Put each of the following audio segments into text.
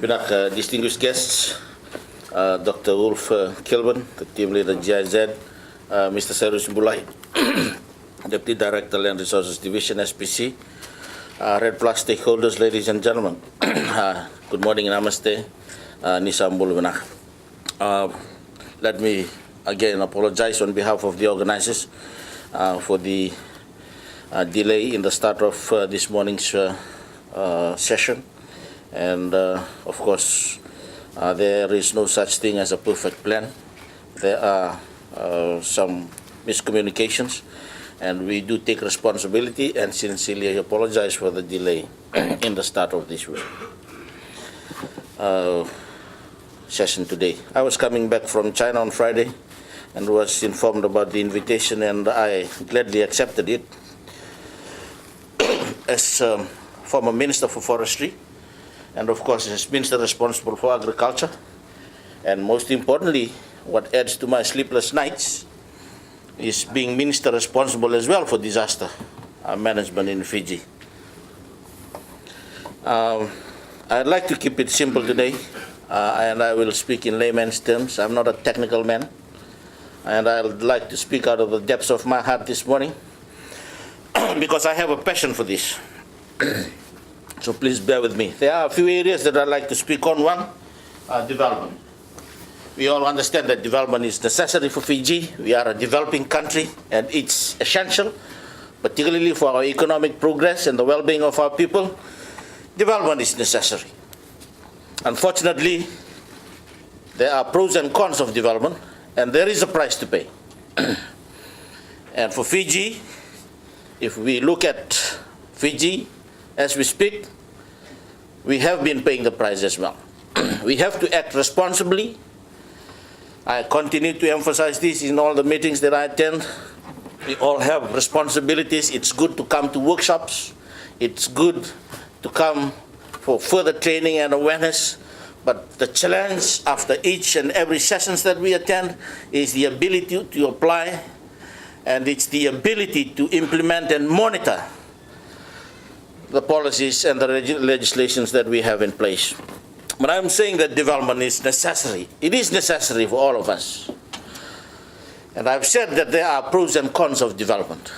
Distinguished guests, Dr. Wolf Kilburn, the team leader GIZ, Mr. Cyrus Bulai, Deputy Director Land Resources Division SPC, Red Plus stakeholders, ladies and gentlemen. Good morning, namaste, Nisambul Vinach. Let me again apologize on behalf of the organizers for the delay in the start of this morning's session. And of course, there is no such thing as a perfect plan. There are some miscommunications, and we do take responsibility and sincerely apologize for the delay in the start of this session today. I was coming back from China on Friday and was informed about the invitation, and I gladly accepted it. As former Minister for Forestry, and of course as Minister responsible for agriculture, and most importantly, what adds to my sleepless nights is being Minister responsible as well for disaster management in Fiji. I'd like to keep it simple today, and I will speak in layman's terms. I'm not a technical man, and I'd like to speak out of the depths of my heart this morning because I have a passion for this. So please bear with me. There are a few areas that I'd like to speak on. One, development. We all understand that development is necessary for Fiji. We are a developing country, and it's essential, particularly for our economic progress and the well-being of our people. Development is necessary. Unfortunately, there are pros and cons of development, and there is a price to pay. And for Fiji, if we look at Fiji as we speak, we have been paying the price as well. We have to act responsibly. I continue to emphasize this in all the meetings that I attend. We all have responsibilities. It's good to come to workshops. It's good to come for further training and awareness. But the challenge after each and every sessions that we attend is the ability to apply, and it's the ability to implement and monitor the policies and the legislations that we have in place. But I'm saying that development is necessary. It is necessary for all of us. And I've said that there are pros and cons of development.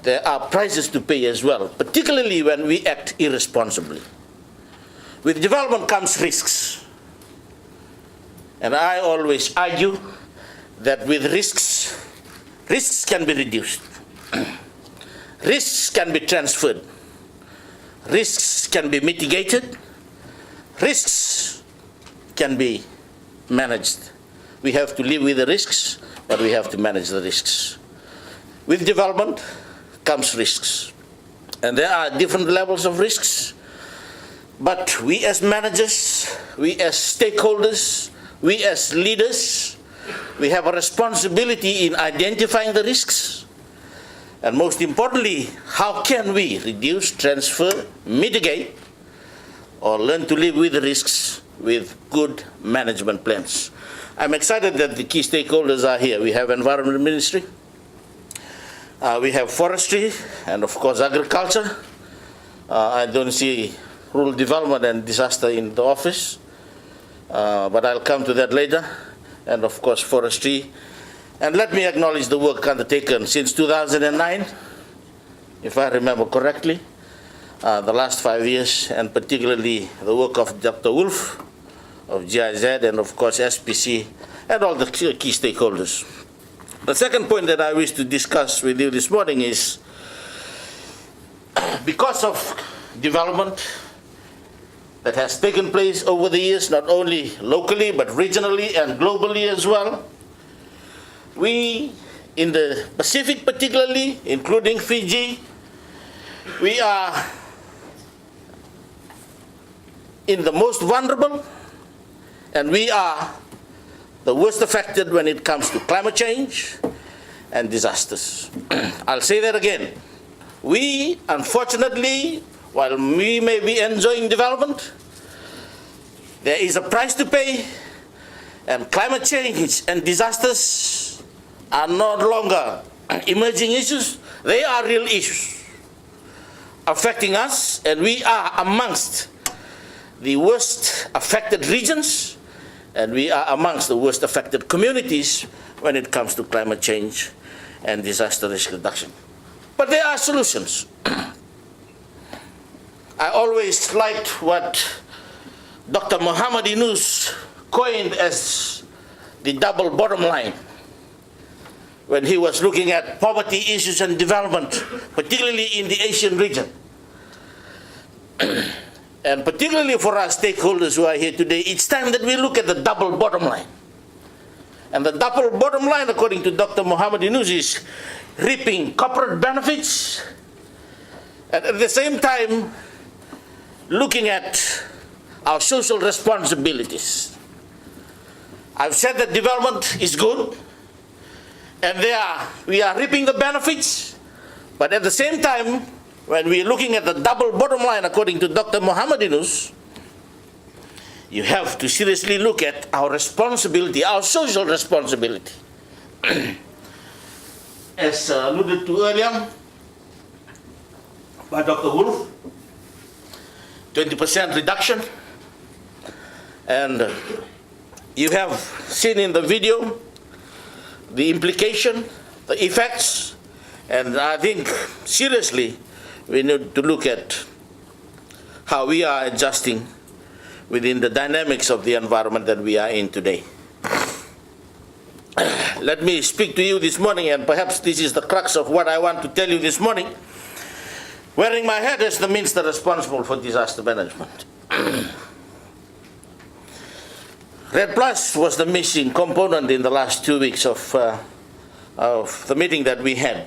There are prices to pay as well, particularly when we act irresponsibly. With development comes risks. And I always argue that with risks can be reduced. Risks can be transferred. Risks can be mitigated. Risks can be managed. We have to live with the risks, but we have to manage the risks. With development comes risks. And there are different levels of risks. But we as managers, we as stakeholders, we as leaders, we have a responsibility in identifying the risks. And most importantly, how can we reduce, transfer, mitigate, or learn to live with the risks with good management plans? I'm excited that the key stakeholders are here. We have Environment Ministry, we have Forestry, and of course Agriculture. I don't see Rural Development and Disaster in the office, but I'll come to that later. And of course Forestry. And let me acknowledge the work undertaken since 2009, if I remember correctly, the last 5 years, and particularly the work of Dr. Wolf of GIZ and of course SPC and all the key stakeholders. The second point that I wish to discuss with you this morning is because of development that has taken place over the years, not only locally but regionally and globally as well, we in the Pacific particularly, including Fiji, we are in the most vulnerable, and we are the worst affected when it comes to climate change and disasters. I'll say that again. We, unfortunately, while we may be enjoying development, there is a price to pay, and climate change and disasters are no longer emerging issues. They are real issues affecting us, and we are amongst the worst affected regions, and we are amongst the worst affected communities when it comes to climate change and disaster risk reduction. But there are solutions. I always liked what Dr. Muhammad Yunus coined as the double bottom line when he was looking at poverty issues and development, particularly in the Asian region. And particularly for our stakeholders who are here today, it's time that we look at the double bottom line. And the double bottom line, according to Dr. Muhammad Yunus, is reaping corporate benefits and at the same time looking at our social responsibilities. I've said that development is good, and we are reaping the benefits, but at the same time, when we're looking at the double bottom line, according to Dr. Muhammad Yunus, you have to seriously look at our responsibility, our social responsibility. As alluded to earlier by Dr. Wolf, 20% reduction. And you have seen in the video the implication, the effects, and I think seriously we need to look at how we are adjusting within the dynamics of the environment that we are in today. Let me speak to you this morning, and perhaps this is the crux of what I want to tell you this morning, wearing my hat as the minister responsible for disaster management. REDD Plus was the missing component in the last 2 weeks of the meeting that we had.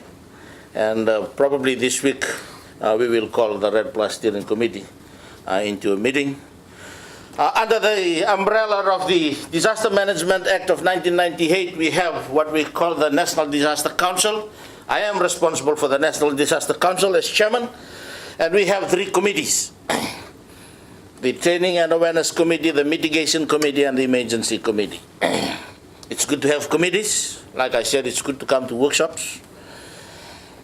And probably this week we will call the REDD Plus Steering Committee into a meeting. Under the umbrella of the Disaster Management Act of 1998, we have what we call the National Disaster Council. I am responsible for the National Disaster Council as chairman, and we have 3 committees: the Training and Awareness Committee, the Mitigation Committee, and the Emergency Committee. It's good to have committees. Like I said, it's good to come to workshops.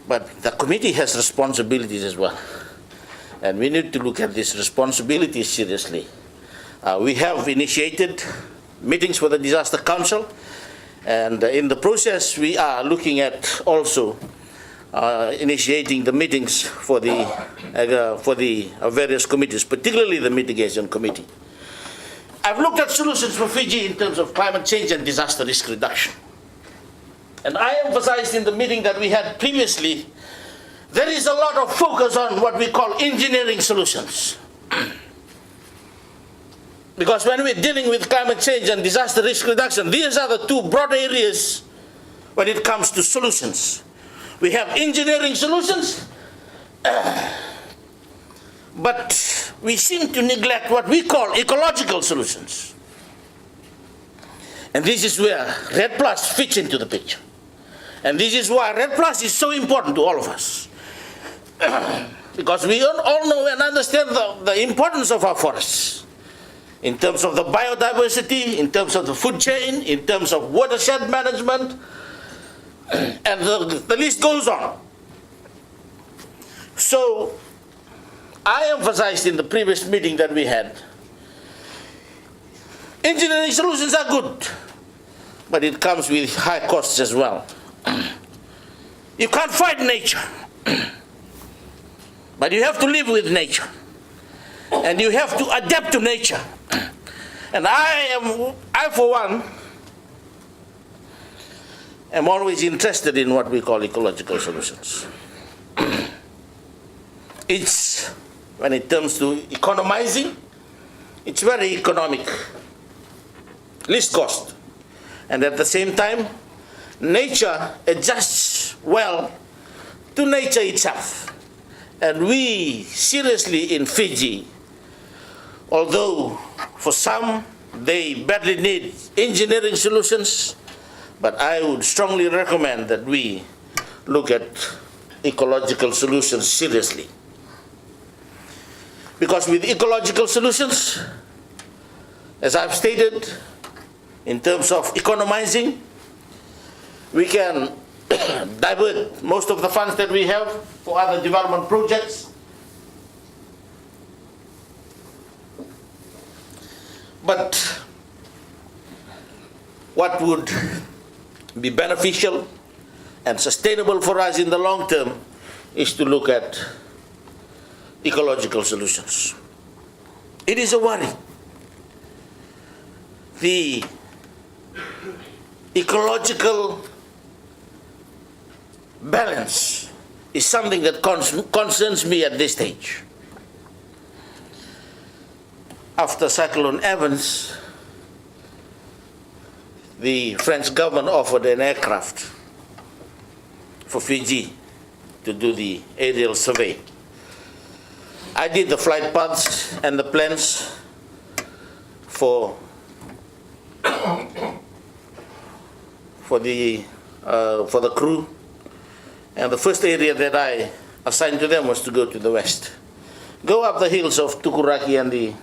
But the committee has responsibilities as well. And we need to look at these responsibilities seriously. We have initiated meetings for the Disaster Council, and in the process we are looking at also initiating the meetings for the various committees, particularly the Mitigation Committee. I've looked at solutions for Fiji in terms of climate change and disaster risk reduction. And I emphasized in the meeting that we had previously, there is a lot of focus on what we call engineering solutions. Because when we're dealing with climate change and disaster risk reduction, these are the 2 broad areas when it comes to solutions. We have engineering solutions, but we seem to neglect what we call ecological solutions. And this is where REDD Plus fits into the picture. And this is why REDD Plus is so important to all of us. Because we all know and understand the importance of our forests, in terms of the biodiversity, in terms of the food chain, in terms of watershed management, and the list goes on. So I emphasized in the previous meeting that we had, engineering solutions are good, but it comes with high costs as well. You can't fight nature, but you have to live with nature, and you have to adapt to nature. And I for one, am always interested in what we call ecological solutions. It's, when it comes to economizing, it's very economic, least cost. And at the same time, nature adjusts well to nature itself. And we seriously in Fiji, although for some they badly need engineering solutions, but I would strongly recommend that we look at ecological solutions seriously. Because with ecological solutions, as I've stated, in terms of economizing, we can divert most of the funds that we have for other development projects. But what would be beneficial and sustainable for us in the long term is to look at ecological solutions. It is a worry. The ecological balance is something that concerns me at this stage. After Cyclone Evans, the French government offered an aircraft for Fiji to do the aerial survey. I did the flight paths and the plans for the crew, and the first area that I assigned to them was to go to the west. Go up the hills of Tukuraki and the...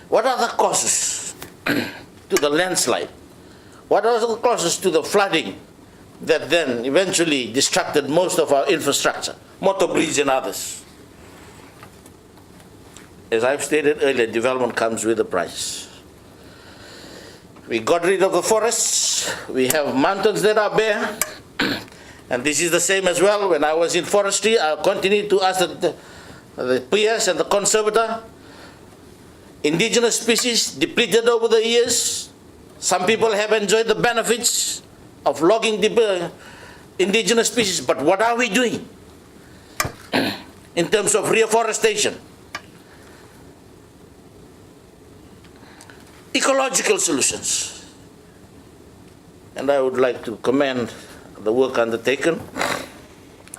What are the causes to the landslide? What are the causes to the flooding that then eventually destructed most of our infrastructure, motor bridges and others? As I've stated earlier, development comes with a price. We got rid of the forests. We have mountains that are bare. And this is the same as well. When I was in forestry, I continued to ask the PS and the conservator, indigenous species depleted over the years. Some people have enjoyed the benefits of logging the indigenous species, but what are we doing in terms of reforestation? Ecological solutions. And I would like to commend the work undertaken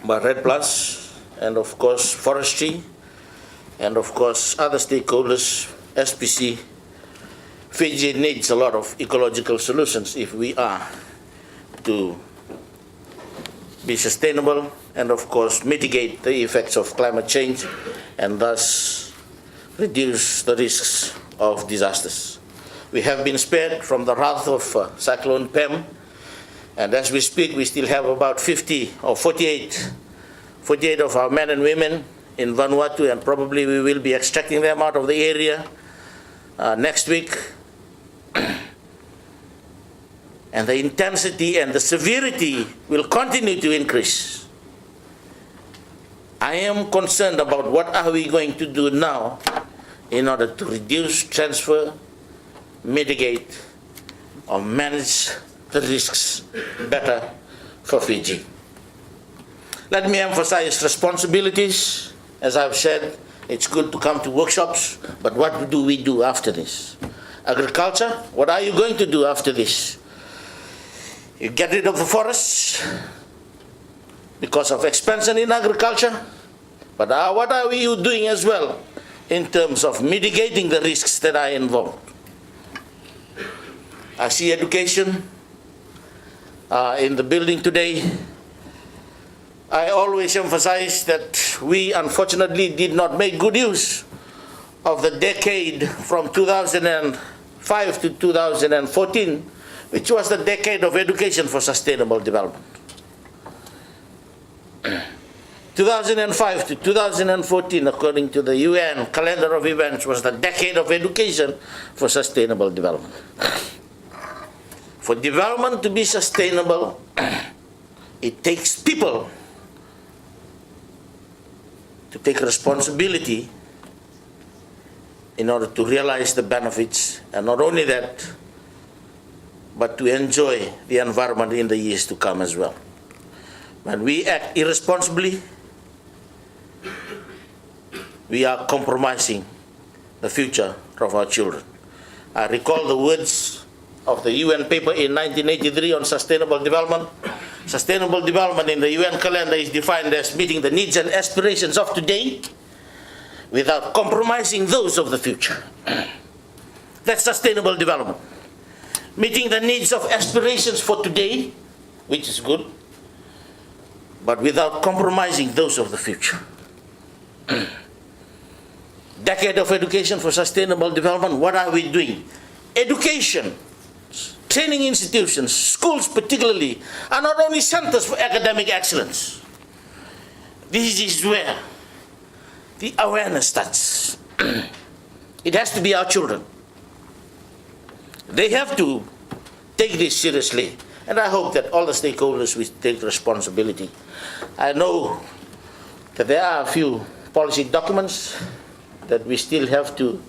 by REDD Plus and of course forestry and of course other stakeholders, SPC. Fiji needs a lot of ecological solutions if we are to be sustainable and of course mitigate the effects of climate change and thus reduce the risks of disasters. We have been spared from the wrath of Cyclone Pem, and as we speak we still have about 50 or 48 of our men and women in Vanuatu, and probably we will be extracting them out of the area next week. And the intensity and the severity will continue to increase. I am concerned about what are we going to do now in order to reduce, transfer, mitigate, or manage the risks better for Fiji. Let me emphasize responsibilities. As I've said, it's good to come to workshops, but what do we do after this? Agriculture, what are you going to do after this? You get rid of the forests because of expansion in agriculture, but what are you doing as well in terms of mitigating the risks that are involved? I see education in the building today. I always emphasize that we unfortunately did not make good use of the decade from 2005 to 2014, which was the decade of education for sustainable development. 2005 to 2014, according to the UN calendar of events, was the decade of education for sustainable development. For development to be sustainable, it takes people to take responsibility in order to realize the benefits, and not only that, but to enjoy the environment in the years to come as well. When we act irresponsibly, we are compromising the future of our children. I recall the words of the UN paper in 1983 on sustainable development. Sustainable development in the UN calendar is defined as meeting the needs and aspirations of today without compromising those of the future. That's sustainable development. Meeting the needs of aspirations for today, which is good, but without compromising those of the future. Decade of education for sustainable development, what are we doing? Education, training institutions, schools particularly, are not only centers for academic excellence. This is where the awareness starts. It has to be our children. They have to take this seriously. And I hope that all the stakeholders will take responsibility. I know that there are a few policy documents that we still have to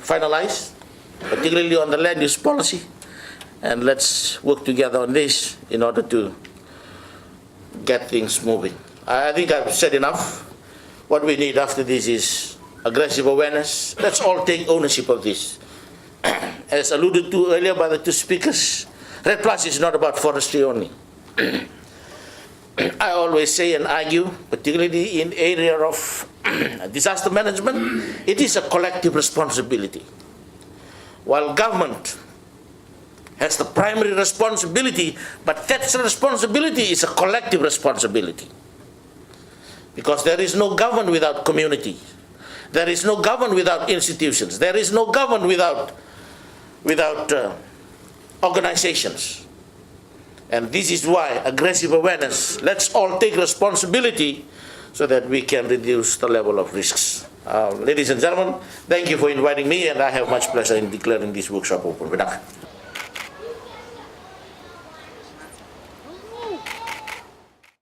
finalize, particularly on the land use policy. And let's work together on this in order to get things moving. I think I've said enough. What we need after this is aggressive awareness. Let's all take ownership of this. As alluded to earlier by the two speakers, REDD Plus is not about forestry only. I always say and argue, particularly in the area of disaster management, it is a collective responsibility. While government has the primary responsibility, but that responsibility is a collective responsibility. Because there is no government without community. There is no government without institutions. There is no government without organizations. And this is why aggressive awareness, let's all take responsibility so that we can reduce the level of risks. Ladies and gentlemen, thank you for inviting me, and I have much pleasure in declaring this workshop open.